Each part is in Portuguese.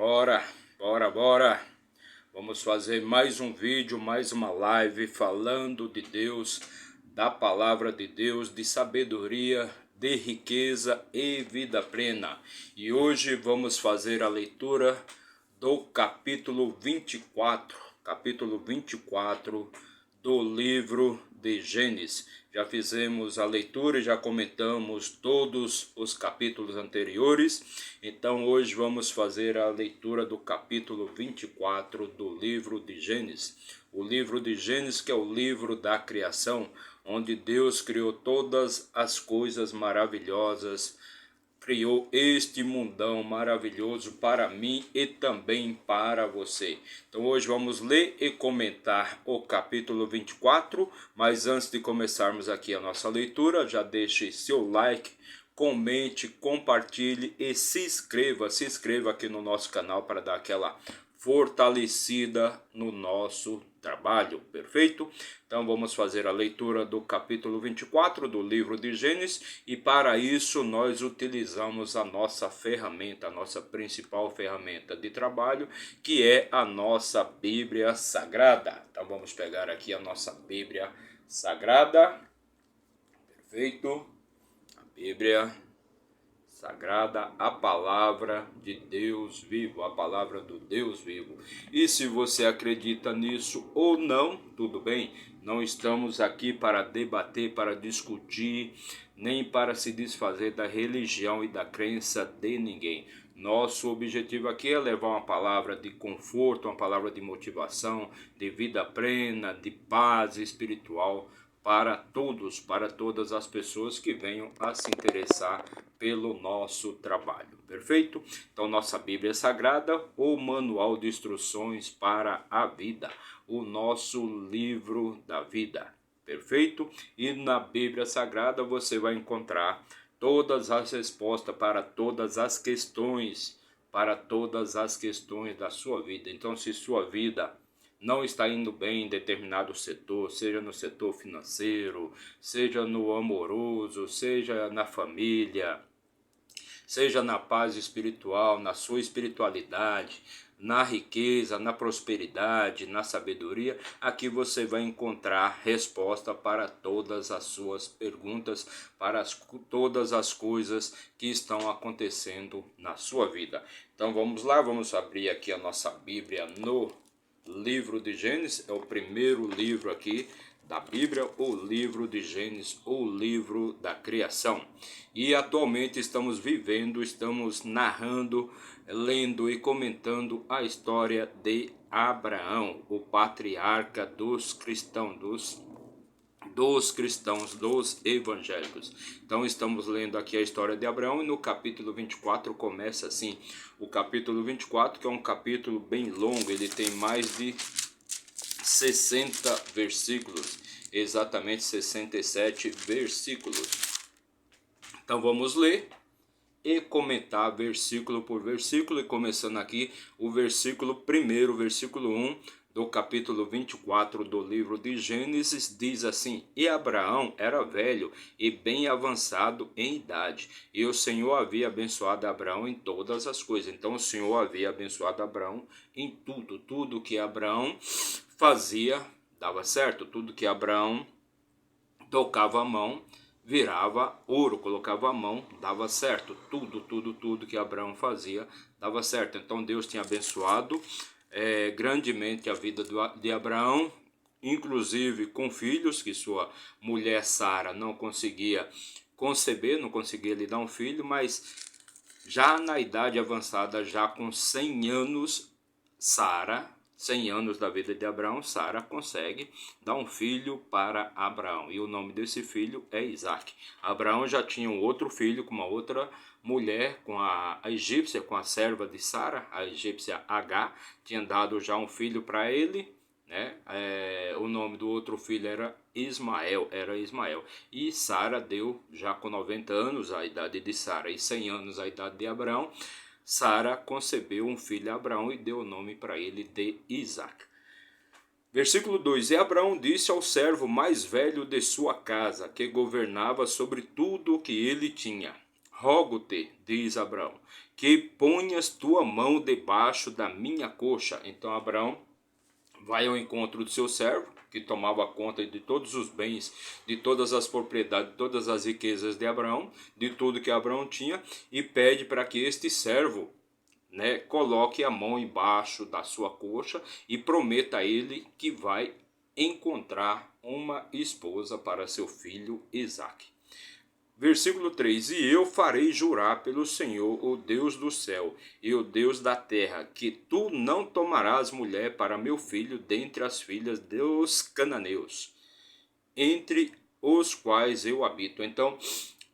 Bora, bora, bora. Vamos fazer mais um vídeo, mais uma live falando de Deus, da palavra de Deus, de sabedoria, de riqueza e vida plena. E hoje vamos fazer a leitura do capítulo 24 do livro de Gênesis. Já fizemos a leitura e já comentamos todos os capítulos anteriores. Então hoje vamos fazer a leitura do capítulo 24 do livro de Gênesis. O livro de Gênesis, que é o livro da criação, onde Deus criou todas as coisas maravilhosas, criou este mundão maravilhoso para mim e também para você. Então hoje vamos ler e comentar o capítulo 24, mas antes de começarmos aqui a nossa leitura, já deixe seu like, comente, compartilhe e se inscreva aqui no nosso canal para dar aquela fortalecida no nosso trabalho, perfeito? Então vamos fazer a leitura do capítulo 24 do livro de Gênesis e para isso nós utilizamos a nossa ferramenta, a nossa principal ferramenta de trabalho, que é a nossa Bíblia Sagrada. Então vamos pegar aqui a nossa Bíblia Sagrada, perfeito? A Bíblia Sagrada, a palavra de Deus vivo, a palavra do Deus vivo. E se você acredita nisso ou não, tudo bem. Não estamos aqui para debater, para discutir, nem para se desfazer da religião e da crença de ninguém. Nosso objetivo aqui é levar uma palavra de conforto, uma palavra de motivação, de vida plena, de paz espiritual para todos, para todas as pessoas que venham a se interessar pelo nosso trabalho, perfeito? Então nossa Bíblia Sagrada, o manual de instruções para a vida, o nosso livro da vida, perfeito? E na Bíblia Sagrada você vai encontrar todas as respostas para todas as questões, da sua vida. Então se sua vida não está indo bem em determinado setor, seja no setor financeiro, seja no amoroso, seja na família, seja na paz espiritual, na sua espiritualidade, na riqueza, na prosperidade, na sabedoria, aqui você vai encontrar resposta para todas as suas perguntas, para todas as coisas que estão acontecendo na sua vida. Então vamos lá, vamos abrir aqui a nossa Bíblia no livro de Gênesis, é o primeiro livro aqui da Bíblia, o livro de Gênesis, o livro da criação. E atualmente estamos narrando, lendo e comentando a história de Abraão, o patriarca dos cristãos, dos evangélicos. Então estamos lendo aqui a história de Abraão e no capítulo 24 começa assim. O capítulo 24, que é um capítulo bem longo, ele tem mais de 60 versículos, exatamente 67 versículos. Então vamos ler e comentar versículo por versículo, e começando aqui o versículo 1, versículo 1, do capítulo 24 do livro de Gênesis, diz assim: E Abraão era velho e bem avançado em idade, e o Senhor havia abençoado Abraão em todas as coisas. Então o Senhor havia abençoado Abraão em tudo que Abraão fazia dava certo, tudo que Abraão tocava a mão virava ouro, colocava a mão, dava certo, tudo que Abraão fazia dava certo. Então Deus tinha abençoado grandemente a vida de Abraão, inclusive com filhos, que sua mulher Sara não conseguia conceber, não conseguia lhe dar um filho, mas já na idade avançada, já com 100 anos, 100 anos da vida de Abraão, Sara consegue dar um filho para Abraão. E o nome desse filho é Isaac. Abraão já tinha um outro filho com uma outra mulher, com a egípcia, com a serva de Sara, a egípcia H, tinha dado já um filho para ele, né? O nome do outro filho era Ismael. E Sara deu, já com 90 anos a idade de Sara e 100 anos a idade de Abraão, Sara concebeu um filho a Abraão e deu o nome para ele de Isaac. Versículo 2: E Abraão disse ao servo mais velho de sua casa, que governava sobre tudo o que ele tinha: rogo-te, diz Abraão, que ponhas tua mão debaixo da minha coxa. Então Abraão vai ao encontro do seu servo, que tomava conta de todos os bens, de todas as propriedades, de todas as riquezas de Abraão, de tudo que Abraão tinha, e pede para que este servo, coloque a mão embaixo da sua coxa e prometa a ele que vai encontrar uma esposa para seu filho Isaque. Versículo 3: E eu farei jurar pelo Senhor, o Deus do céu e o Deus da terra, que tu não tomarás mulher para meu filho dentre as filhas dos cananeus, entre os quais eu habito. Então,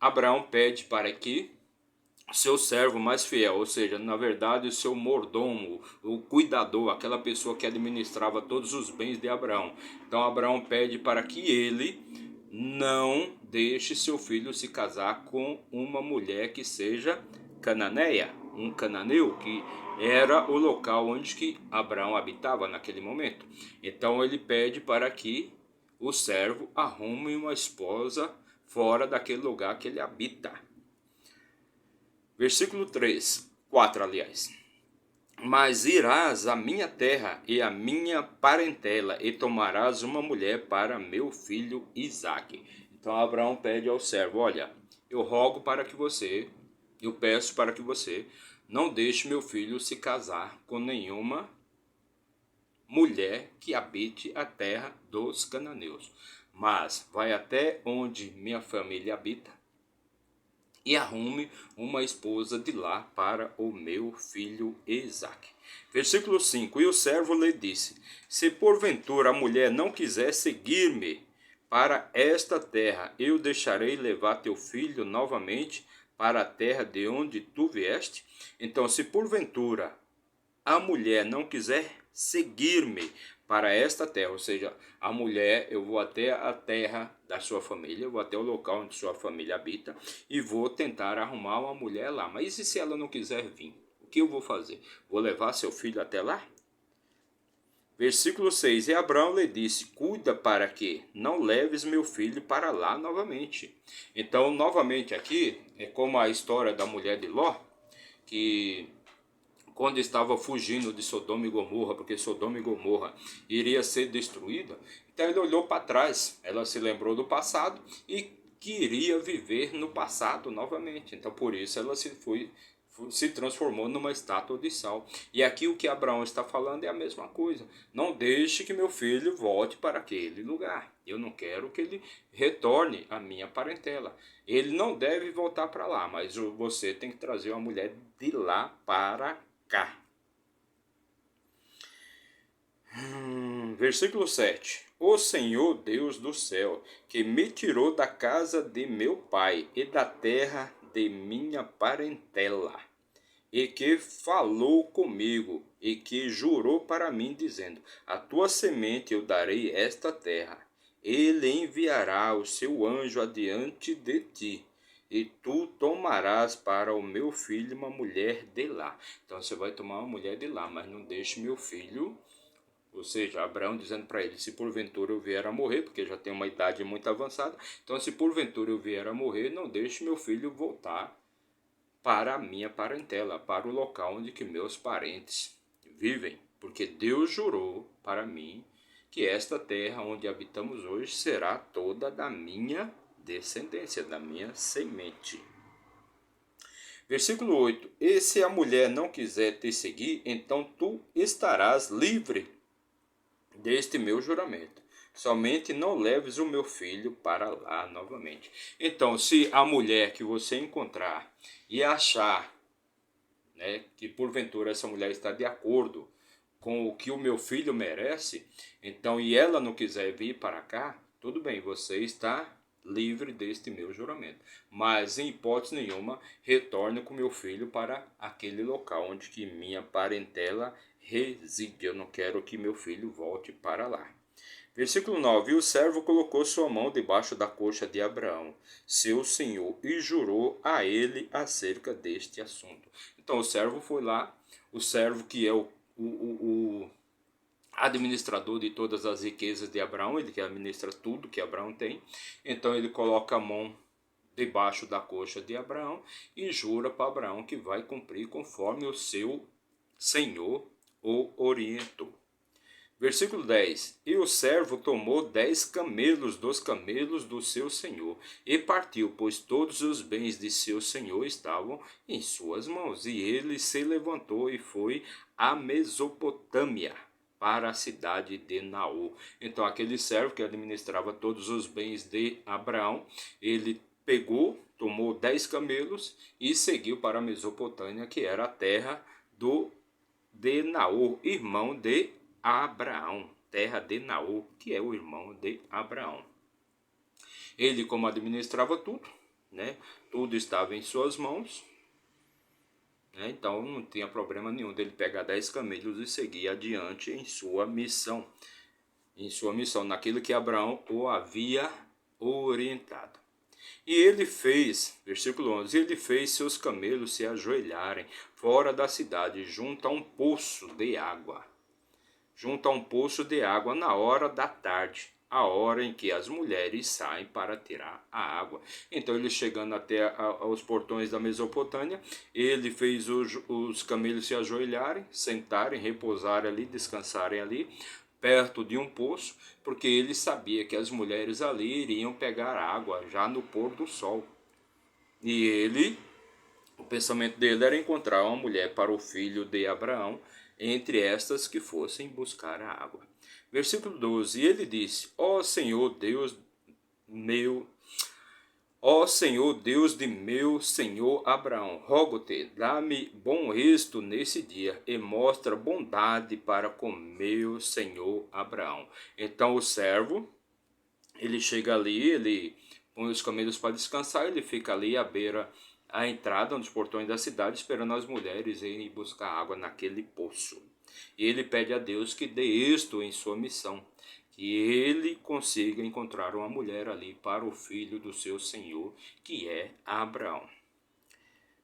Abraão pede para que seu servo mais fiel, ou seja, na verdade o seu mordomo, o cuidador, aquela pessoa que administrava todos os bens de Abraão. Então Abraão pede para que ele não deixe seu filho se casar com uma mulher que seja cananeia, um cananeu, que era o local onde que Abraão habitava naquele momento. Então ele pede para que o servo arrume uma esposa fora daquele lugar que ele habita. Versículo 4, aliás. Mas irás à minha terra e à minha parentela e tomarás uma mulher para meu filho Isaque. Então Abraão pede ao servo, olha, eu peço para que você não deixe meu filho se casar com nenhuma mulher que habite a terra dos cananeus, mas vai até onde minha família habita e arrume uma esposa de lá para o meu filho Isaque. Versículo 5. E o servo lhe disse, se porventura a mulher não quiser seguir-me para esta terra, eu deixarei levar teu filho novamente para a terra de onde tu vieste? Então, se porventura a mulher não quiser seguir-me para esta terra, ou seja, a mulher, eu vou até a terra da sua família, eu vou até o local onde sua família habita e vou tentar arrumar uma mulher lá. Mas e se ela não quiser vir? O que eu vou fazer? Vou levar seu filho até lá? Versículo 6. E Abraão lhe disse, cuida para que não leves meu filho para lá novamente. Então, novamente aqui, é como a história da mulher de Ló, que quando estava fugindo de Sodoma e Gomorra, porque Sodoma e Gomorra iria ser destruída, então ele olhou para trás, ela se lembrou do passado e queria viver no passado novamente. Então por isso ela se transformou numa estátua de sal. E aqui o que Abraão está falando é a mesma coisa. Não deixe que meu filho volte para aquele lugar. Eu não quero que ele retorne à minha parentela. Ele não deve voltar para lá, mas você tem que trazer uma mulher de lá para cá. Versículo 7. O Senhor Deus do céu, que me tirou da casa de meu pai e da terra de minha parentela, e que falou comigo, e que jurou para mim, dizendo, a tua semente eu darei esta terra. Ele enviará o seu anjo adiante de ti, e tu tomarás para o meu filho uma mulher de lá. Então você vai tomar uma mulher de lá, mas não deixe meu filho, ou seja, Abraão dizendo para ele, se porventura eu vier a morrer, porque já tem uma idade muito avançada, então se porventura eu vier a morrer, não deixe meu filho voltar para a minha parentela, para o local onde que meus parentes vivem, porque Deus jurou para mim que esta terra onde habitamos hoje será toda da minha descendência, da minha semente. Versículo 8. E se a mulher não quiser te seguir, então tu estarás livre deste meu juramento. Somente não leves o meu filho para lá novamente. Então, se a mulher que você encontrar e achar, que porventura essa mulher está de acordo com o que o meu filho merece, então, e ela não quiser vir para cá, tudo bem, você está livre deste meu juramento. Mas, em hipótese nenhuma, retorne com meu filho para aquele local onde que minha parentela reside. Eu não quero que meu filho volte para lá. Versículo 9. E o servo colocou sua mão debaixo da coxa de Abraão, seu senhor, e jurou a ele acerca deste assunto. Então o servo foi lá, o servo que é o administrador de todas as riquezas de Abraão, ele que administra tudo que Abraão tem. Então ele coloca a mão debaixo da coxa de Abraão e jura para Abraão que vai cumprir conforme o seu Senhor o orientou. Versículo 10. E o servo tomou 10 camelos dos camelos do seu senhor e partiu, pois todos os bens de seu senhor estavam em suas mãos. E ele se levantou e foi à Mesopotâmia, para a cidade de Naor. Então aquele servo que administrava todos os bens de Abraão, ele tomou 10 camelos e seguiu para a Mesopotâmia, que era a terra de Naor, irmão de Abraão, terra de Naor, que é o irmão de Abraão. Ele, como administrava tudo, né? Tudo estava em suas mãos, né? Então não tinha problema nenhum dele pegar 10 camelos e seguir adiante em sua missão. Naquilo que Abraão o havia orientado. E ele fez, versículo 11, ele fez seus camelos se ajoelharem fora da cidade, junto a um poço de água. Na hora da tarde, a hora em que as mulheres saem para tirar a água. Então ele, chegando até aos portões da Mesopotâmia, ele fez os camelos se ajoelharem, sentarem, repousarem ali, descansarem ali, perto de um poço, porque ele sabia que as mulheres ali iriam pegar água já no pôr do sol. E o pensamento dele era encontrar uma mulher para o filho de Abraão, entre estas que fossem buscar a água. Versículo 12, e ele disse, ó Senhor Deus de meu Senhor Abraão, rogo-te, dá-me bom êxito nesse dia e mostra bondade para com meu Senhor Abraão. Então o servo, ele chega ali, ele põe os camelos para descansar, ele fica ali à beira, à entrada dos portões da cidade, esperando as mulheres irem buscar água naquele poço. E ele pede a Deus que dê êxito em sua missão, que ele consiga encontrar uma mulher ali para o filho do seu senhor, que é Abraão.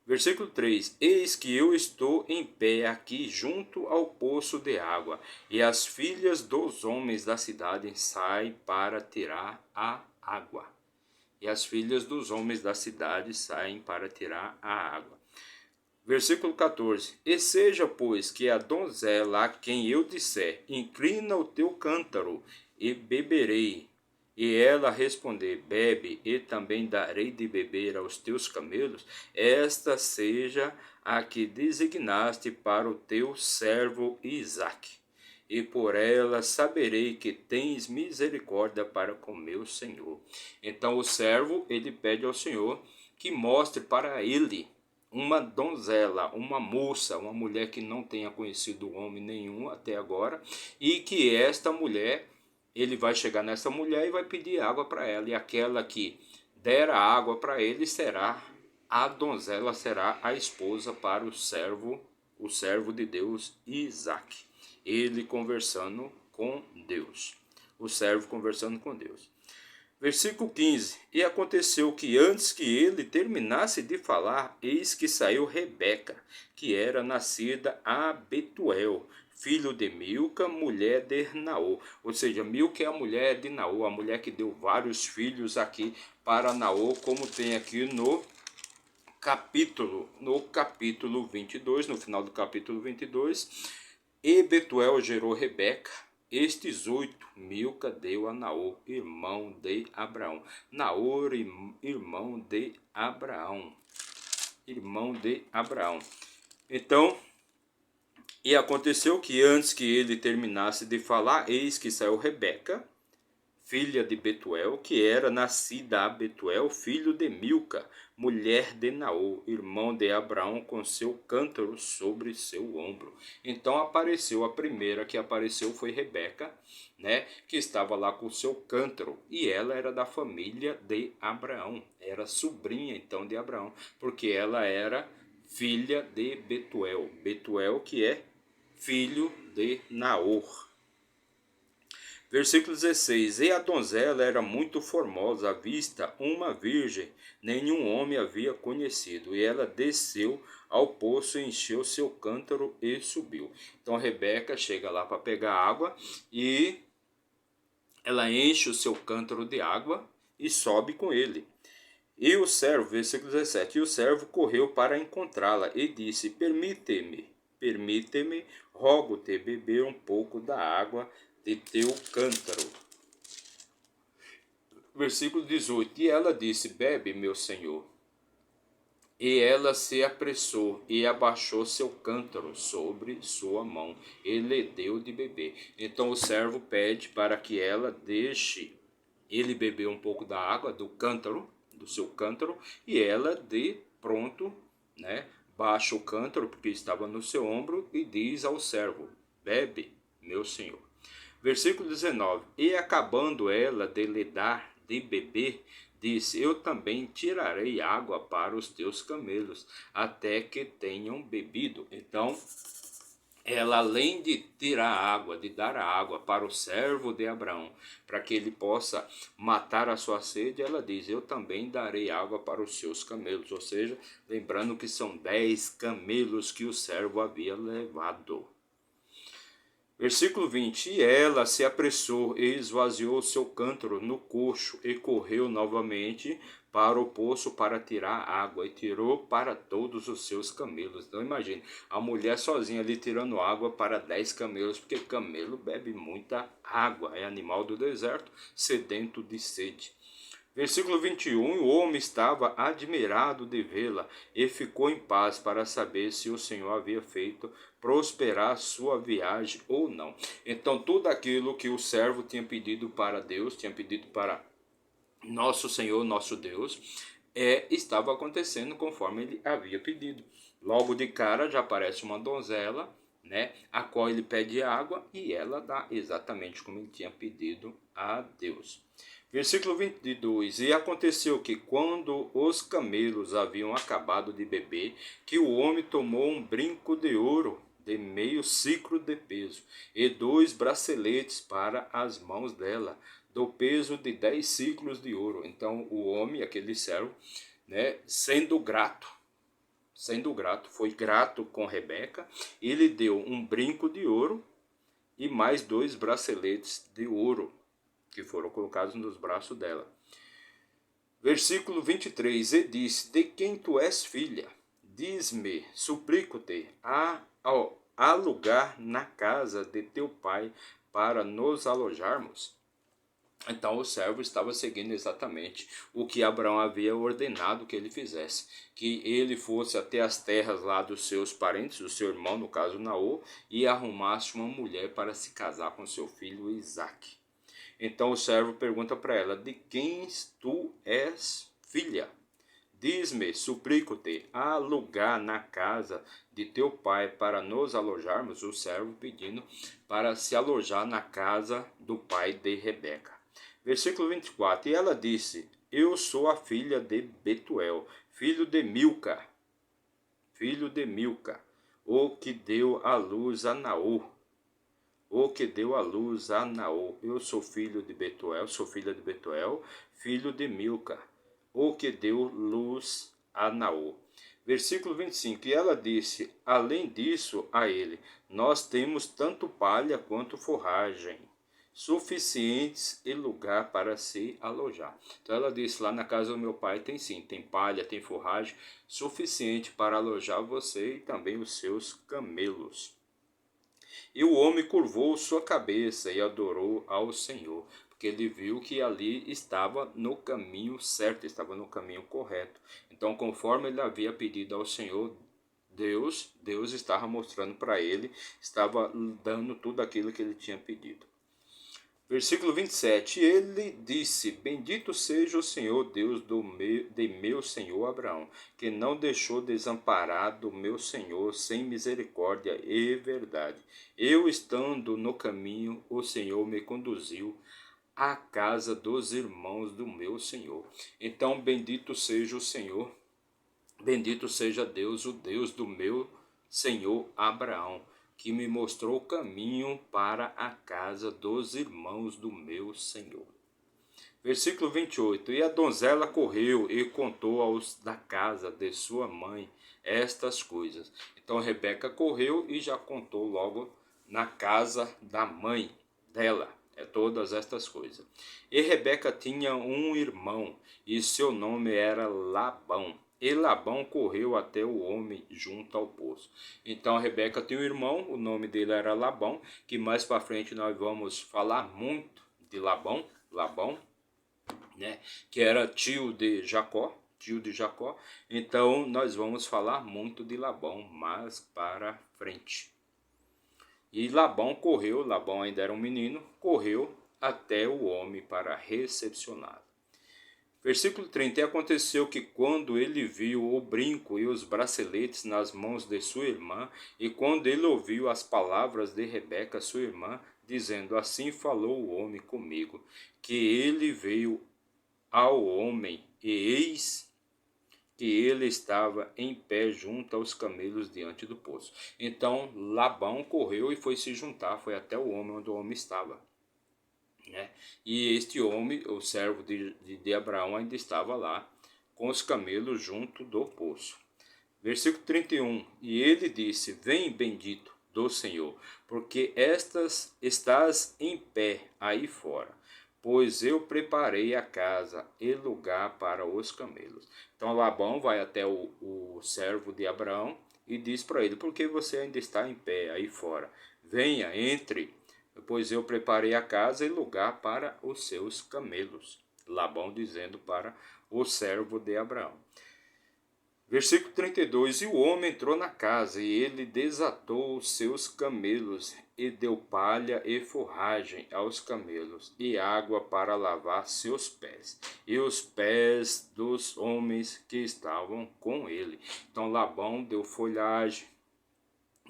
Versículo 3, eis que eu estou em pé aqui junto ao poço de água, e as filhas dos homens da cidade saem para tirar a água. Versículo 14, e seja, pois, que a donzela a quem eu disser, inclina o teu cântaro, e beberei, e ela responder, bebe, e também darei de beber aos teus camelos, esta seja a que designaste para o teu servo Isaque. E por ela saberei que tens misericórdia para com meu Senhor. Então o servo, ele pede ao Senhor que mostre para ele uma donzela, uma moça, uma mulher que não tenha conhecido homem nenhum até agora, e que esta mulher, ele vai chegar nessa mulher e vai pedir água para ela, e aquela que der a água para ele será a donzela, será a esposa para o servo de Deus Isaque. Ele conversando com Deus, o servo conversando com Deus. Versículo 15, e aconteceu que antes que ele terminasse de falar, eis que saiu Rebeca, que era nascida a Betuel, filho de Milca, mulher de Naor. Ou seja, Milca é a mulher de Naor, a mulher que deu vários filhos aqui para Naor, como tem aqui no capítulo 22, no final do capítulo 22, e Betuel gerou Rebeca. Estes 8 Milca deu a Naor, irmão de Abraão. Naor, irmão de Abraão. Então, e aconteceu que antes que ele terminasse de falar, eis que saiu Rebeca, filha de Betuel, que era nascida a Betuel, filho de Milca, mulher de Naor, irmão de Abraão, com seu cântaro sobre seu ombro. Então apareceu, a primeira que apareceu foi Rebeca, né, que estava lá com seu cântaro, e ela era da família de Abraão, era sobrinha então de Abraão, porque ela era filha de Betuel, Betuel que é filho de Naor. Versículo 16, e a donzela era muito formosa à vista, uma virgem, nenhum homem havia conhecido, e ela desceu ao poço, encheu seu cântaro e subiu. Então Rebeca chega lá para pegar água, e ela enche o seu cântaro de água e sobe com ele. E o servo, versículo 17, e o servo correu para encontrá-la e disse, permite-me, rogo-te beber um pouco da água de teu cântaro. Versículo 18, e ela disse, bebe, meu senhor. E ela se apressou e abaixou seu cântaro sobre sua mão e lhe deu de beber. Então o servo pede para que ela deixe ele beber um pouco da água do cântaro, do seu cântaro, e ela de pronto, né, baixa o cântaro porque estava no seu ombro e diz ao servo, bebe, meu senhor. Versículo 19, e acabando ela de lhe dar de beber, disse, eu também tirarei água para os teus camelos, até que tenham bebido. Então, ela além de tirar água, de dar a água para o servo de Abraão, para que ele possa matar a sua sede, ela diz, eu também darei água para os seus camelos. Ou seja, lembrando que são 10 camelos que o servo havia levado. Versículo 20, e ela se apressou e esvaziou seu cântaro no coxo e correu novamente para o poço para tirar água e tirou para todos os seus camelos. Então imagine, a mulher sozinha ali tirando água para 10 camelos, porque camelo bebe muita água, é animal do deserto, sedento de sede. Versículo 21, o homem estava admirado de vê-la e ficou em paz para saber se o Senhor havia feito prosperar sua viagem ou não. Então tudo aquilo que o servo tinha pedido para Deus, tinha pedido para nosso Senhor, nosso Deus, estava acontecendo conforme ele havia pedido. Logo de cara já aparece uma donzela, né, a qual ele pede água e ela dá exatamente como ele tinha pedido a Deus. Versículo 22, e aconteceu que quando os camelos haviam acabado de beber, que o homem tomou um brinco de ouro de meio siclo de peso, e 2 braceletes para as mãos dela, do peso de 10 ciclos de ouro. Então o homem, aquele servo, né, sendo grato, foi grato com Rebeca, ele deu um brinco de ouro e mais 2 braceletes de ouro, que foram colocados nos braços dela. Versículo 23, e disse, de quem tu és filha? Diz-me, suplico-te, há lugar na casa de teu pai para nos alojarmos? Então o servo estava seguindo exatamente o que Abraão havia ordenado que ele fizesse, que ele fosse até as terras lá dos seus parentes, do seu irmão, no caso Naor, e arrumasse uma mulher para se casar com seu filho Isaque. Então o servo pergunta para ela, de quem tu és filha? Diz-me, suplico-te, há lugar na casa de teu pai para nos alojarmos? O servo pedindo para se alojar na casa do pai de Rebeca. Versículo 24, e ela disse, eu sou a filha de Betuel, filho de Milca, o que deu à luz a Naor. Eu sou filho de Betuel, sou filha de Betuel, filho de Milca, o que deu luz a Naor. Versículo 25, e ela disse, além disso a ele, nós temos tanto palha quanto forragem, suficientes e lugar para se alojar. Então ela disse, lá na casa do meu pai tem sim, tem palha, tem forragem, suficiente para alojar você e também os seus camelos. E o homem curvou sua cabeça e adorou ao Senhor, porque ele viu que ali estava no caminho certo, estava no caminho correto. Então, conforme ele havia pedido ao Senhor, Deus estava mostrando para ele, estava dando tudo aquilo que ele tinha pedido. Versículo 27, ele disse, bendito seja o Senhor Deus de meu senhor Abraão, que não deixou desamparado meu senhor sem misericórdia e verdade. Eu estando no caminho, o Senhor me conduziu à casa dos irmãos do meu senhor. Então bendito seja o Senhor, bendito seja Deus, o Deus do meu senhor Abraão, que me mostrou o caminho para a casa dos irmãos do meu Senhor. Versículo 28, e a donzela correu e contou aos da casa de sua mãe estas coisas. Então Rebeca correu e já contou logo na casa da mãe dela. todas estas coisas. E Rebeca tinha um irmão, e seu nome era Labão. E Labão correu até o homem junto ao poço. Então Rebeca tinha um irmão, o nome dele era Labão, que mais para frente nós vamos falar muito de Labão, né, que era tio de Jacó. Então nós vamos falar muito de Labão mais para frente. E Labão ainda era um menino, correu até o homem para recepcioná-lo. Versículo 30. E aconteceu que quando ele viu o brinco e os braceletes nas mãos de sua irmã, e quando ele ouviu as palavras de Rebeca, sua irmã, dizendo, assim falou o homem comigo, que ele veio ao homem, e eis que ele estava em pé junto aos camelos diante do poço. Então Labão correu e foi se juntar, foi até o homem onde o homem estava, né? E este homem, o servo de Abraão, ainda estava lá com os camelos junto do poço. Versículo 31. E ele disse, vem bendito do Senhor, porque estás em pé aí fora, pois eu preparei a casa e lugar para os camelos. Então Labão vai até o servo de Abraão e diz para ele, por que você ainda está em pé aí fora? Venha, entre, pois eu preparei a casa e lugar para os seus camelos. Labão dizendo para o servo de Abraão. Versículo 32. E o homem entrou na casa, e ele desatou os seus camelos, e deu palha e forragem aos camelos, e água para lavar seus pés, e os pés dos homens que estavam com ele. Então Labão deu folhagem,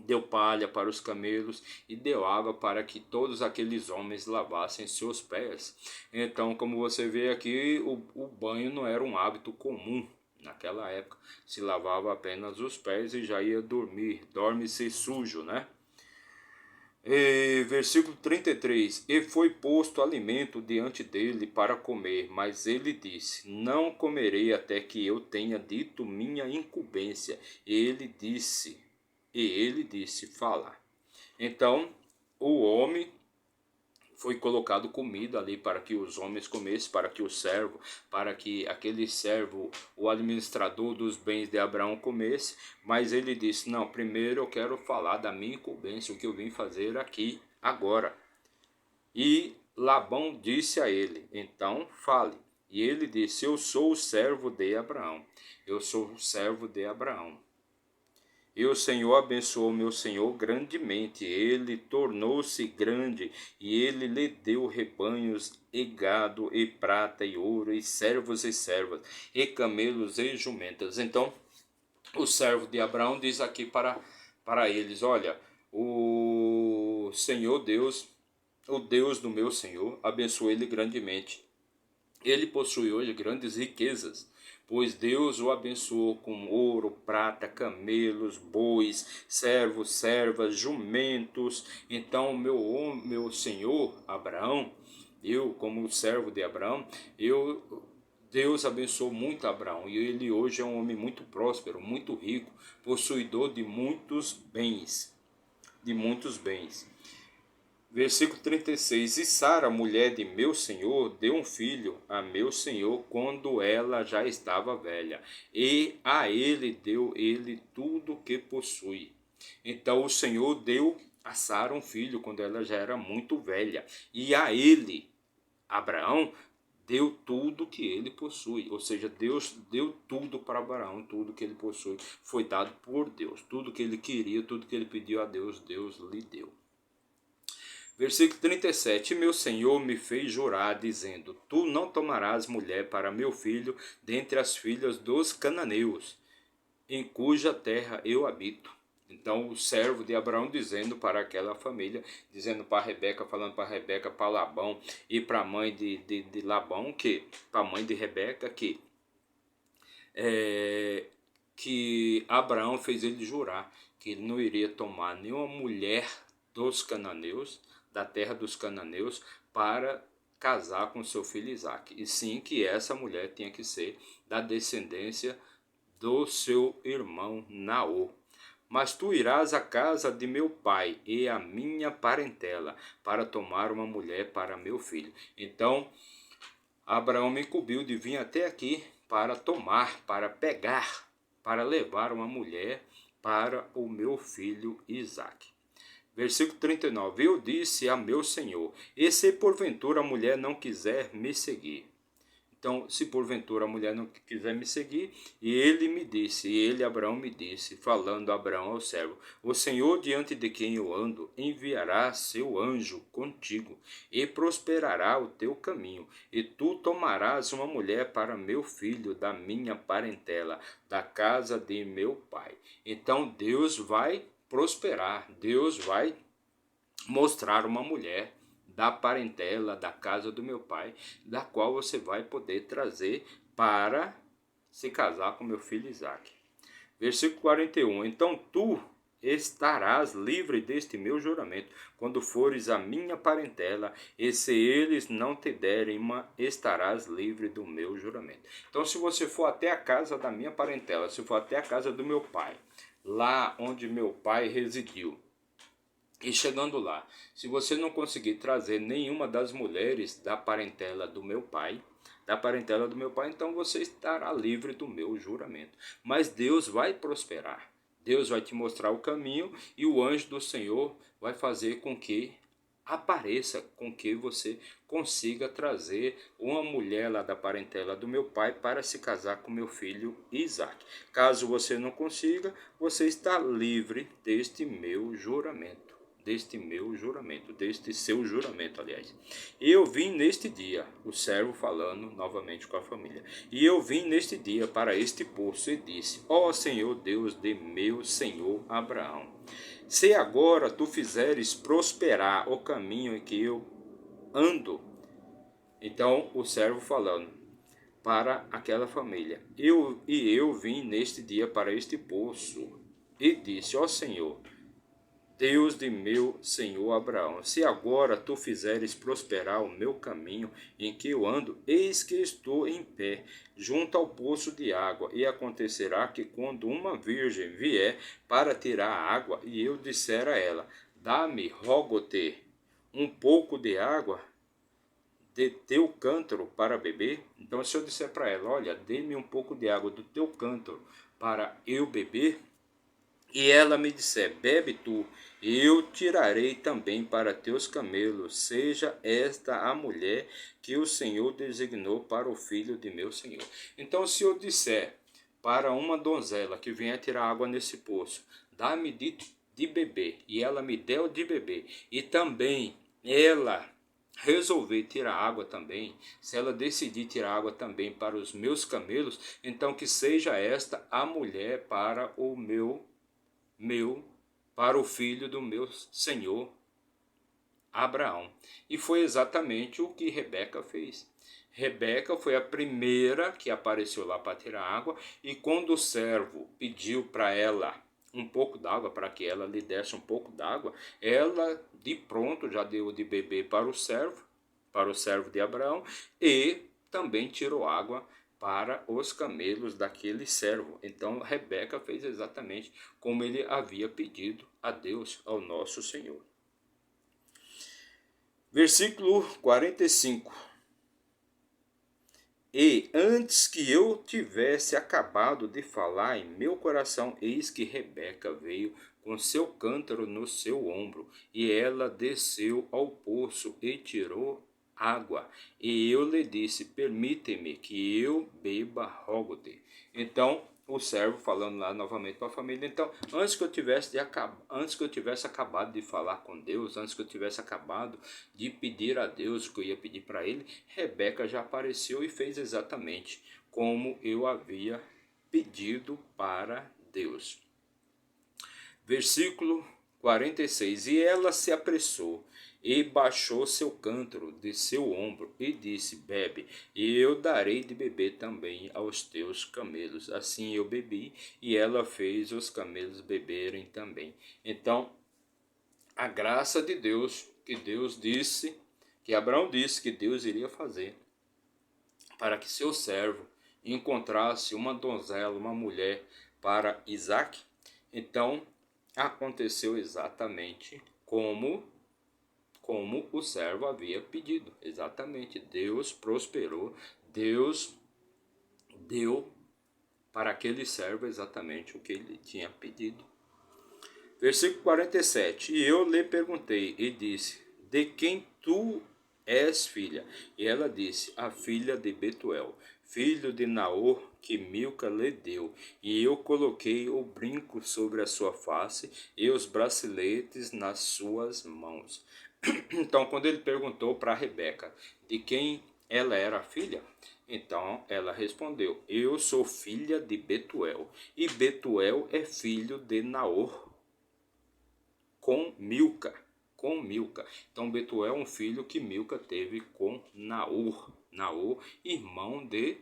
deu palha para os camelos e deu água para que todos aqueles homens lavassem seus pés. Então, como você vê aqui, o banho não era um hábito comum. Naquela época se lavava apenas os pés e já ia dormir. Dorme-se sujo, né? Versículo 33. E foi posto alimento diante dele para comer, mas ele disse, não comerei até que eu tenha dito minha incumbência. E ele disse, fala. Então o homem foi colocado comida ali para que os homens comessem, para que aquele servo, o administrador dos bens de Abraão comesse, mas ele disse, não, primeiro eu quero falar da minha incumbência, o que eu vim fazer aqui agora. E Labão disse a ele, então fale. E ele disse, eu sou o servo de Abraão, E o Senhor abençoou meu senhor grandemente, ele tornou-se grande, e ele lhe deu rebanhos, e gado, e prata, e ouro, e servos e servas, e camelos e jumentas. Então, o servo de Abraão diz aqui para eles, olha, o Senhor Deus, o Deus do meu senhor, abençoou ele grandemente. Ele possui hoje grandes riquezas, pois Deus o abençoou com ouro, prata, camelos, bois, servos, servas, jumentos. Então meu senhor Abraão, eu como servo de Abraão, Deus abençoou muito Abraão, e ele hoje é um homem muito próspero, muito rico, possuidor de muitos bens, Versículo 36. E Sara, mulher de meu senhor, deu um filho a meu senhor quando ela já estava velha, e a ele deu ele tudo o que possui. Então o Senhor deu a Sara um filho quando ela já era muito velha, e a ele, Abraão, deu tudo que ele possui. Ou seja, Deus deu tudo para Abraão, tudo que ele possui foi dado por Deus. Tudo que ele queria, tudo que ele pediu a Deus, Deus lhe deu. Versículo 37. Meu Senhor me fez jurar, dizendo, tu não tomarás mulher para meu filho dentre as filhas dos cananeus, em cuja terra eu habito. Então o servo de Abraão dizendo para aquela família, dizendo para Rebeca, falando para Rebeca, para Labão e para a mãe de Labão, para a mãe de Rebeca, que Abraão fez ele jurar que ele não iria tomar nenhuma mulher dos cananeus, da terra dos cananeus, para casar com seu filho Isaque. E sim que essa mulher tinha que ser da descendência do seu irmão Naor. mas tu irás à casa de meu pai e à minha parentela, para tomar uma mulher para meu filho. Então, Abraão me incumbiu de vir até aqui para tomar, para pegar, para levar uma mulher para o meu filho Isaque. Versículo 39. Eu disse a meu senhor: e se porventura a mulher não quiser me seguir? Então, se porventura a mulher não quiser me seguir, e ele me disse, e ele, Abraão, me disse, falando Abraão ao servo: o Senhor diante de quem eu ando enviará seu anjo contigo, e prosperará o teu caminho, e tu tomarás uma mulher para meu filho da minha parentela, da casa de meu pai. Então Deus vai prosperar, Deus vai mostrar uma mulher da parentela, da casa do meu pai, da qual você vai poder trazer para se casar com meu filho Isaque. Versículo 41. Então tu estarás livre deste meu juramento, quando fores a minha parentela, e se eles não te derem uma, estarás livre do meu juramento. Então, se você for até a casa da minha parentela, se for até a casa do meu pai, lá onde meu pai residiu, e chegando lá, se você não conseguir trazer nenhuma das mulheres da parentela do meu pai, então você estará livre do meu juramento. Mas Deus vai prosperar. Deus vai te mostrar o caminho e o anjo do Senhor vai fazer com que apareça, com que você consiga trazer uma mulher lá da parentela do meu pai para se casar com meu filho Isaque. Caso você não consiga, você está livre deste meu juramento. Deste seu juramento, aliás. E eu vim neste dia, o servo falando novamente com a família, e eu vim neste dia para este poço e disse: ó Senhor Deus de meu senhor Abraão, se agora tu fizeres prosperar o caminho em que eu ando. Então o servo falando para aquela família: eu vim neste dia para este poço e disse: ó Senhor Deus de meu senhor Abraão, se agora tu fizeres prosperar o meu caminho em que eu ando, eis que estou em pé, junto ao poço de água, e acontecerá que quando uma virgem vier para tirar a água, e eu disser a ela: dá-me, rogo-te, um pouco de água de teu cântaro para beber. Então, se eu disser para ela: olha, dê-me um pouco de água do teu cântaro para eu beber, e ela me disser: bebe tu, eu tirarei também para teus camelos, seja esta a mulher que o Senhor designou para o filho de meu senhor. Então, se eu disser para uma donzela que venha tirar água nesse poço: dá-me de beber, e ela me der de beber, e também ela resolver tirar água também, se ela decidir tirar água também para os meus camelos, então que seja esta a mulher para o para o filho do meu senhor Abraão. E foi exatamente o que Rebeca fez. Rebeca foi a primeira que apareceu lá para tirar água, e quando o servo pediu para ela um pouco d'água, para que ela lhe desse um pouco d'água, ela de pronto já deu de beber para o servo de Abraão, e também tirou água para os camelos daquele servo. Então Rebeca fez exatamente como ele havia pedido a Deus, ao nosso Senhor. Versículo 45. E antes que eu tivesse acabado de falar em meu coração, eis que Rebeca veio com seu cântaro no seu ombro, e ela desceu ao poço e tirou água. E eu lhe disse: permite-me que eu beba, rogo-te. Então o servo falando lá novamente para a família: então, antes que eu tivesse acabado de falar com Deus, antes que eu tivesse acabado de pedir a Deus o que eu ia pedir para ele, Rebeca já apareceu e fez exatamente como eu havia pedido para Deus. Versículo 46. E ela se apressou e baixou seu cântaro de seu ombro e disse: bebe, e eu darei de beber também aos teus camelos. Assim eu bebi, e ela fez os camelos beberem também. Então, a graça de Deus, que Abraão disse que Deus iria fazer, para que seu servo encontrasse uma donzela, uma mulher para Isaque. Então aconteceu exatamente como o servo havia pedido. Exatamente, Deus prosperou, Deus deu para aquele servo exatamente o que ele tinha pedido. Versículo 47. E eu lhe perguntei e disse: de quem tu és filha? E ela disse: a filha de Betuel, filho de Naor, que Milca lhe deu. E eu coloquei o brinco sobre a sua face e os braceletes nas suas mãos. Então, quando ele perguntou para Rebeca de quem ela era filha, então ela respondeu: eu sou filha de Betuel, e Betuel é filho de Naor com Milca. Com Milca. Então Betuel é um filho que Milca teve com Naor. Naor, irmão de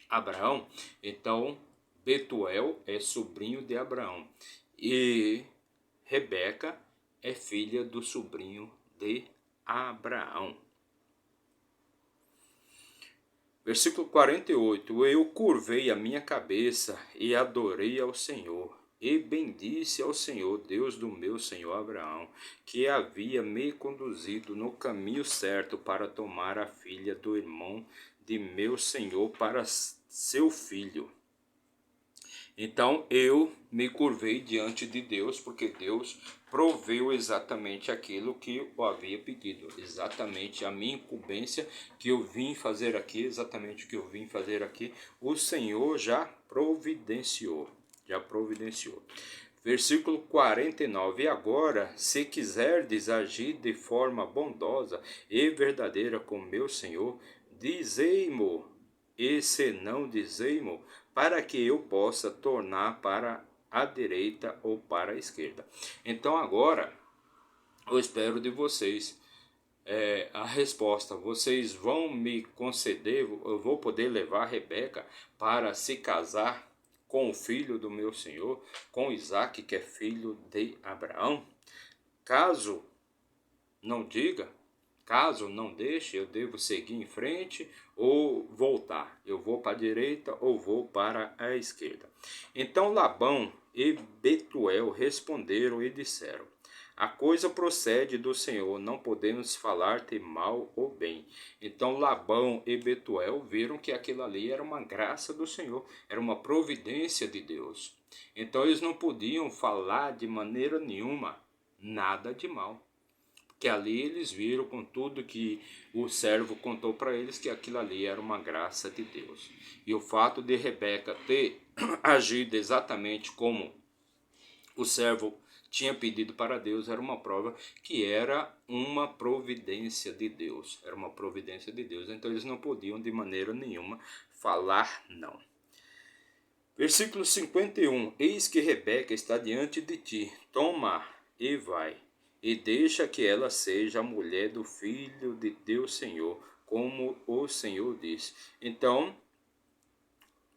Abraão. Então Betuel é sobrinho de Abraão. E Rebeca é filha do sobrinho de Abraão. Versículo 48. Eu curvei a minha cabeça e adorei ao Senhor. E bendisse ao Senhor, Deus do meu senhor Abraão, que havia me conduzido no caminho certo para tomar a filha do irmão de meu senhor para seu filho. Então eu me curvei diante de Deus, porque Deus proveu exatamente aquilo que eu havia pedido, exatamente a minha incumbência que eu vim fazer aqui, exatamente o que eu vim fazer aqui, o Senhor já providenciou. Versículo 49. E agora, se quiserdes agir de forma bondosa e verdadeira com meu Senhor, dizei-mo, e se não dizei-mo, para que eu possa tornar para a direita ou para a esquerda. Então agora, eu espero de vocês a resposta. Vocês vão me conceder, eu vou poder levar a Rebeca para se casar com o filho do meu senhor, com Isaque, que é filho de Abraão? Caso não diga, caso não deixe, eu devo seguir em frente ou voltar. Eu vou para a direita ou vou para a esquerda. Então Labão e Betuel responderam e disseram: a coisa procede do Senhor, não podemos falar-te mal ou bem. Então Labão e Betuel viram que aquilo ali era uma graça do Senhor, era uma providência de Deus. Então eles não podiam falar de maneira nenhuma nada de mal. Que ali eles viram com tudo que o servo contou para eles que aquilo ali era uma graça de Deus. E o fato de Rebeca ter agido exatamente como o servo tinha pedido para Deus era uma prova que era uma providência de Deus. Era uma providência de Deus. Então eles não podiam de maneira nenhuma falar não. Versículo 51. Eis que Rebeca está diante de ti. Toma e vai. E deixa que ela seja a mulher do filho de teu Senhor, como o Senhor disse. Então,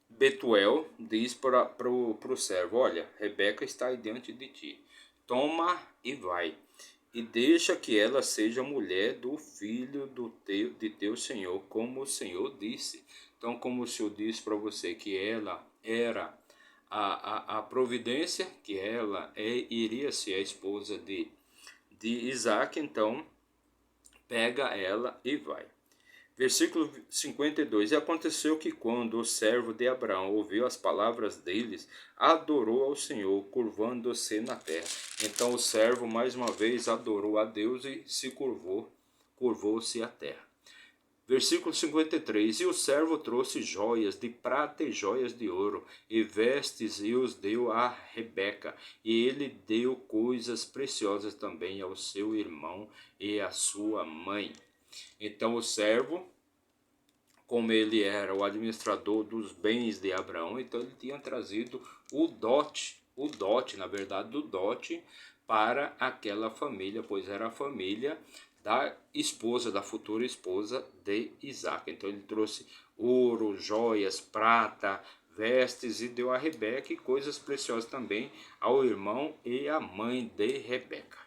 Betuel diz para o servo: olha, Rebeca está aí diante de ti. Toma e vai. E deixa que ela seja mulher do filho de teu Senhor, como o Senhor disse. Então, como o Senhor disse para você que ela era a providência, que ela iria ser a esposa de Isaac, então pega ela e vai. Versículo 52. E aconteceu que quando o servo de Abraão ouviu as palavras deles, adorou ao Senhor, curvando-se na terra. Então o servo mais uma vez adorou a Deus e se curvou-se à terra. Versículo 53. E o servo trouxe joias de prata e joias de ouro, e vestes, e os deu a Rebeca. E ele deu coisas preciosas também ao seu irmão e à sua mãe. Então o servo, como ele era o administrador dos bens de Abraão, então ele tinha trazido o dote, na verdade, do dote para aquela família, pois era a família da esposa, da futura esposa de Isaac. Então ele trouxe ouro, joias, prata, vestes e deu a Rebeca e coisas preciosas também ao irmão e à mãe de Rebeca.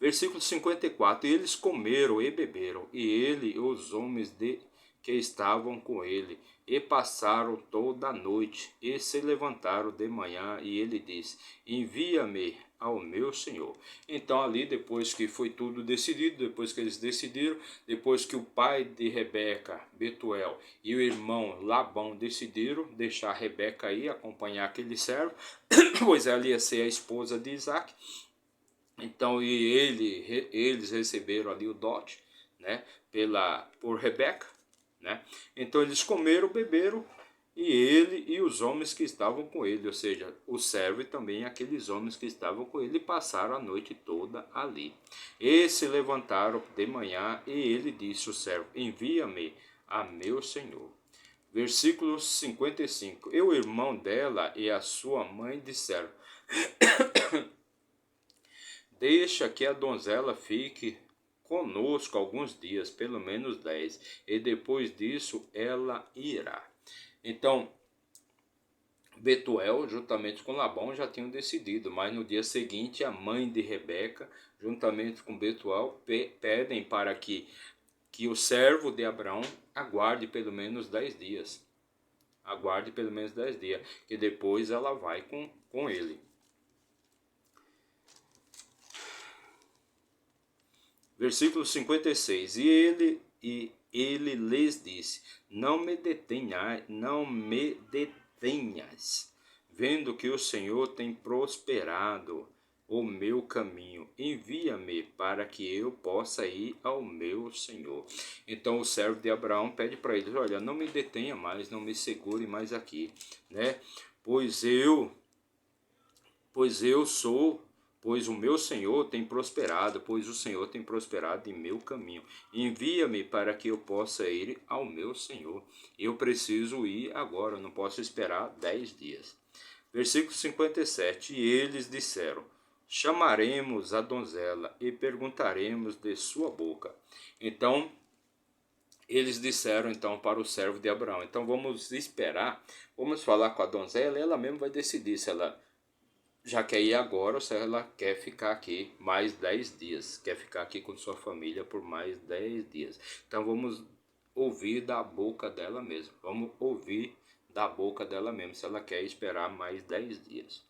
Versículo 54. E eles comeram e beberam, e ele e os homens de que estavam com ele, e passaram toda a noite, e se levantaram de manhã, e ele disse: envia-me ao meu senhor. Então ali, depois que foi tudo decidido, depois que eles decidiram, depois que o pai de Rebeca, Betuel, e o irmão Labão decidiram deixar Rebeca ir acompanhar aquele servo, pois ela ia ser a esposa de Isaac. Então eles receberam ali o dote, né, por Rebeca, né? Então eles comeram, beberam, e ele e os homens que estavam com ele, ou seja, o servo e também aqueles homens que estavam com ele, passaram a noite toda ali. E se levantaram de manhã, e ele disse ao servo: envia-me a meu senhor. Versículo 55. E o irmão dela e a sua mãe disseram: deixa que a donzela fique conosco alguns dias, pelo menos 10, e depois disso ela irá. Então, Betuel, juntamente com Labão, já tinham decidido, mas no dia seguinte a mãe de Rebeca, juntamente com Betuel, pedem para que o servo de Abraão aguarde pelo menos 10 dias. Aguarde pelo menos 10 dias, que depois ela vai com ele. Versículo 56. E ele lhes disse: não me detenhas, vendo que o Senhor tem prosperado o meu caminho, envia-me para que eu possa ir ao meu Senhor. Então o servo de Abraão pede para eles: olha, não me detenha mais, não me segure mais aqui, né? Pois o meu Senhor tem prosperado, pois o Senhor tem prosperado em meu caminho. Envia-me para que eu possa ir ao meu Senhor. Eu preciso ir agora, eu não posso esperar 10 dias. Versículo 57. E eles disseram: chamaremos a donzela e perguntaremos de sua boca. Então, eles disseram então para o servo de Abraão: então vamos esperar, vamos falar com a donzela, ela mesma vai decidir se ela já quer ir agora ou se ela quer ficar aqui mais 10 dias, quer ficar aqui com sua família por mais 10 dias. Então vamos ouvir da boca dela mesmo, vamos ouvir da boca dela mesmo, se ela quer esperar mais 10 dias.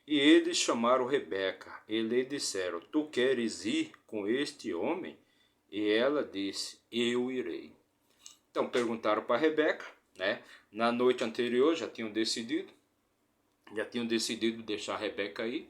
E eles chamaram Rebeca e lhe disseram: tu queres ir com este homem? E ela disse: eu irei. Então perguntaram para Rebeca, né? Na noite anterior já tinham decidido deixar Rebeca ir.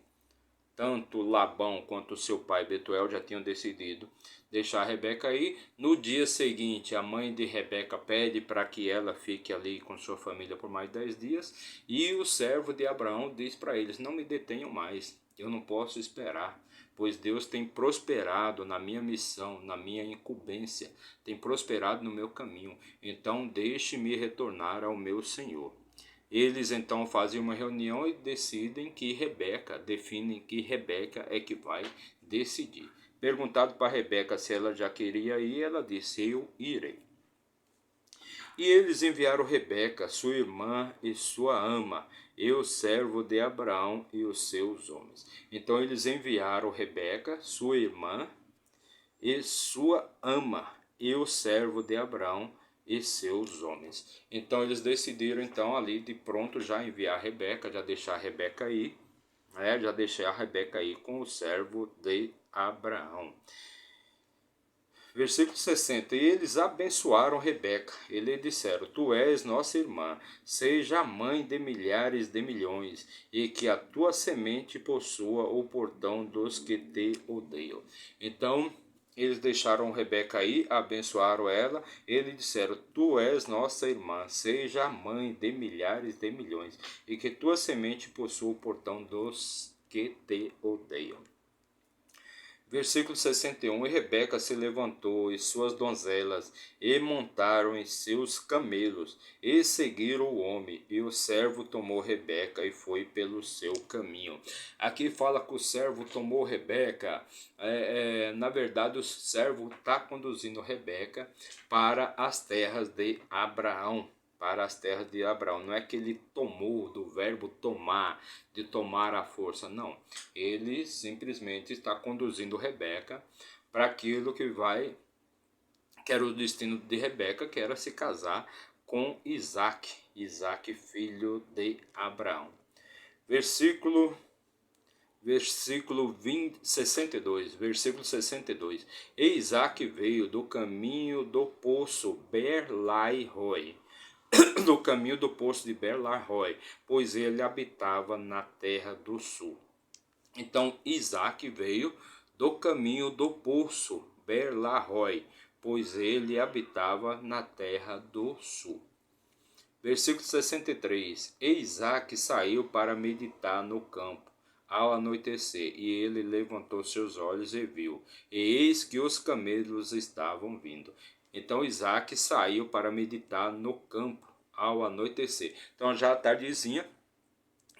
Tanto Labão quanto seu pai Betuel já tinham decidido deixar Rebeca ir. No dia seguinte, a mãe de Rebeca pede para que ela fique ali com sua família por mais 10 dias. E o servo de Abraão diz para eles: não me detenham mais, eu não posso esperar, pois Deus tem prosperado na minha missão, na minha incumbência, tem prosperado no meu caminho. Então deixe-me retornar ao meu Senhor. Eles então fazem uma reunião e definem que Rebeca é que vai decidir. Perguntado para Rebeca se ela já queria ir, ela disse: eu irei. E eles enviaram Rebeca, sua irmã e sua ama, e o servo de Abraão e os seus homens. Então eles enviaram Rebeca, sua irmã e sua ama, e o servo de Abraão e seus homens. Então eles decidiram então ali de pronto já enviar Rebeca, já deixar Rebeca aí, né? Já deixar Rebeca aí com o servo de Abraão. Versículo 60. E eles abençoaram Rebeca, e lhe disseram: tu és nossa irmã, seja a mãe de milhares de milhões, e que a tua semente possua o portão dos que te odeiam. Então eles deixaram Rebeca aí, abençoaram ela, e lhe disseram: tu és nossa irmã, seja a mãe de milhares de milhões, e que tua semente possua o portão dos que te odeiam. Versículo 61. E Rebeca se levantou, e suas donzelas, e montaram em seus camelos, e seguiram o homem. E o servo tomou Rebeca, e foi pelo seu caminho. Aqui fala que o servo tomou Rebeca. Na verdade, o servo está conduzindo Rebeca para as terras de Abraão. Para as terras de Abraão. Não é que ele tomou, do verbo tomar, de tomar a força, não. Ele simplesmente está conduzindo Rebeca para aquilo que que era o destino de Rebeca, que era se casar com Isaac, filho de Abraão. Versículo 62. E Isaac veio do caminho do poço Ber-lai-roi, do caminho do poço de Ber-lai-roi, pois ele habitava na terra do sul. Então Isaac veio do caminho do poço Ber-lai-roi, pois ele habitava na terra do sul. Versículo 63. E Isaac saiu para meditar no campo ao anoitecer, e ele levantou seus olhos e viu, e eis que os camelos estavam vindo. Então Isaac saiu para meditar no campo ao anoitecer. Então já à tardezinha,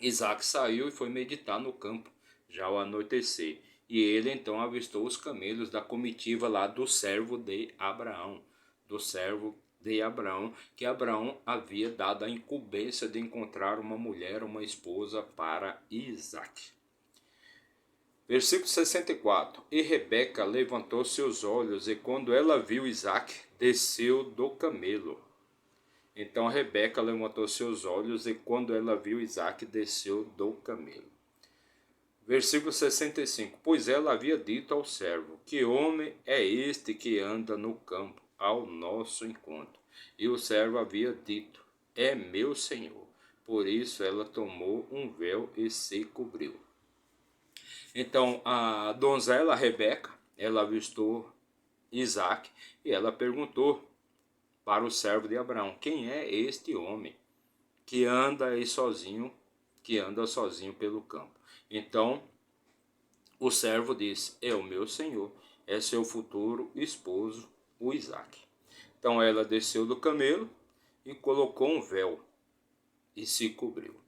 Isaac saiu e foi meditar no campo, já ao anoitecer. E ele então avistou os camelos da comitiva lá do servo de Abraão, que Abraão havia dado a incumbência de encontrar uma mulher, uma esposa para Isaac. Versículo 64. E Rebeca levantou seus olhos, e quando ela viu Isaac, desceu do camelo. Então Rebeca levantou seus olhos, e quando ela viu Isaac, desceu do camelo. Versículo 65. Pois ela havia dito ao servo: que homem é este que anda no campo ao nosso encontro? E o servo havia dito: é meu senhor. Por isso ela tomou um véu e se cobriu. Então a donzela Rebeca, ela avistou Isaac e ela perguntou para o servo de Abraão: quem é este homem que anda sozinho pelo campo? Então o servo disse: é o meu senhor, é seu futuro esposo, o Isaac. Então ela desceu do camelo e colocou um véu e se cobriu.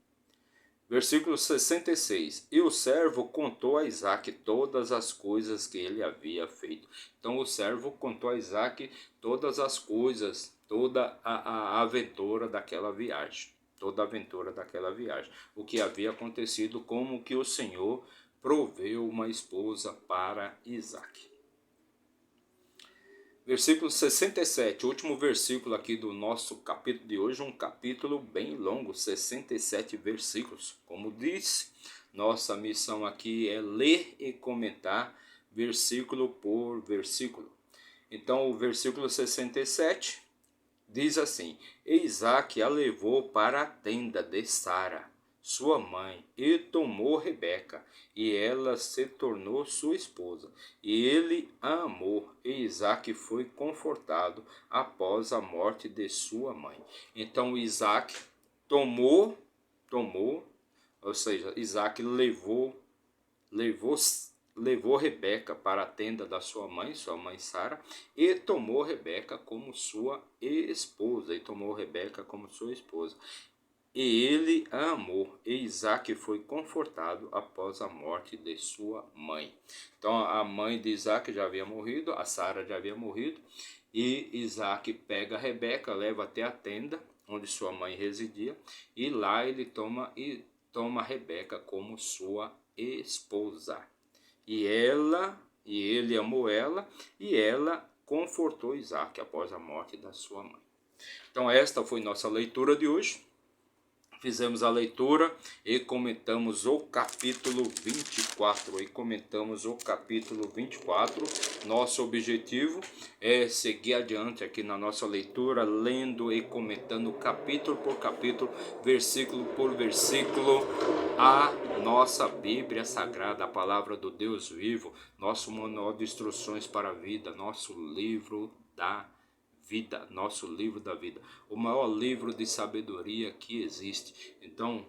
Versículo 66. E o servo contou a Isaac todas as coisas que ele havia feito. Então o servo contou a Isaac todas as coisas, toda a aventura daquela viagem. O que havia acontecido, como que o Senhor proveu uma esposa para Isaac. Versículo 67, último versículo aqui do nosso capítulo de hoje, um capítulo bem longo, 67 versículos. Como disse, nossa missão aqui é ler e comentar versículo por versículo. Então o versículo 67 diz assim: e Isaac a levou para a tenda de Sara, sua mãe, e tomou Rebeca, e ela se tornou sua esposa. E ele a amou, e Isaac foi confortado após a morte de sua mãe. Então Isaac tomou, ou seja, Isaac levou Rebeca para a tenda da sua mãe Sara, e tomou Rebeca como sua esposa. E ele a amou, e Isaac foi confortado após a morte de sua mãe. Então a mãe de Isaac já havia morrido, a Sara já havia morrido, e Isaac pega Rebeca, leva até a tenda onde sua mãe residia, e lá ele toma Rebeca como sua esposa. E ele amou ela, e ela confortou Isaac após a morte da sua mãe. Então esta foi nossa leitura de hoje. Fizemos a leitura e comentamos o capítulo 24. Nosso objetivo é seguir adiante aqui na nossa leitura, lendo e comentando capítulo por capítulo, versículo por versículo, a nossa Bíblia Sagrada, a palavra do Deus vivo, nosso manual de instruções para a vida, nosso livro da vida, o maior livro de sabedoria que existe. Então,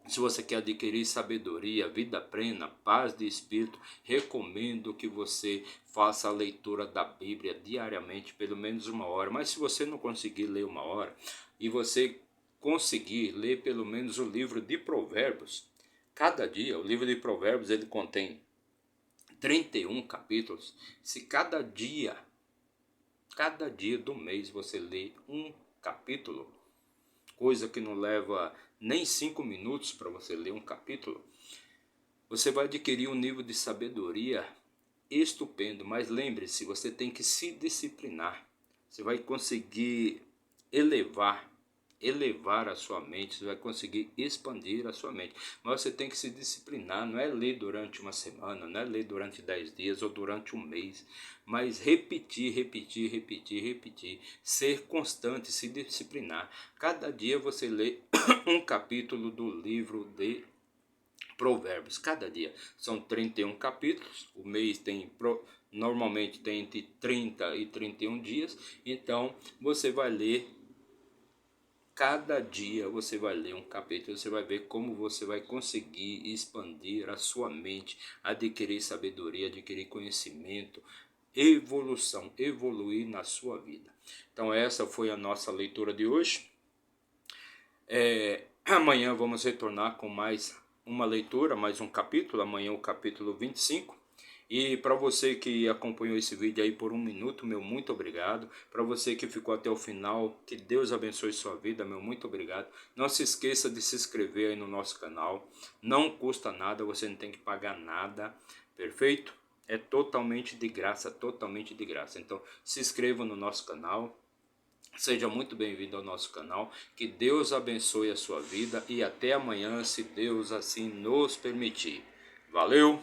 se você quer adquirir sabedoria, vida plena, paz de espírito, recomendo que você faça a leitura da Bíblia diariamente, pelo menos 1 hora. Mas se você não conseguir ler 1 hora e você conseguir ler pelo menos o livro de Provérbios, cada dia, o livro de Provérbios ele contém 31 capítulos. Se cada dia do mês você lê um capítulo, coisa que não leva nem 5 minutos para você ler um capítulo, você vai adquirir um nível de sabedoria estupendo, mas lembre-se, você tem que se disciplinar. Você vai conseguir elevar a sua mente, você vai conseguir expandir a sua mente. Mas você tem que se disciplinar, não é ler durante uma semana, não é ler durante 10 dias ou durante um mês, mas repetir, ser constante, se disciplinar. Cada dia você lê um capítulo do livro de Provérbios, cada dia. São 31 capítulos, o mês normalmente tem entre 30 e 31 dias, então você vai ler, cada dia você vai ler um capítulo, você vai ver como você vai conseguir expandir a sua mente, adquirir sabedoria, adquirir conhecimento, evoluir na sua vida. Então essa foi a nossa leitura de hoje. Amanhã vamos retornar com mais uma leitura, mais um capítulo, amanhã o capítulo 25. E para você que acompanhou esse vídeo aí por 1 minuto, meu muito obrigado. Para você que ficou até o final, que Deus abençoe sua vida, meu muito obrigado. Não se esqueça de se inscrever aí no nosso canal, não custa nada, você não tem que pagar nada, perfeito? É totalmente de graça, Então se inscreva no nosso canal. Seja muito bem-vindo ao nosso canal, que Deus abençoe a sua vida e até amanhã, se Deus assim nos permitir. Valeu!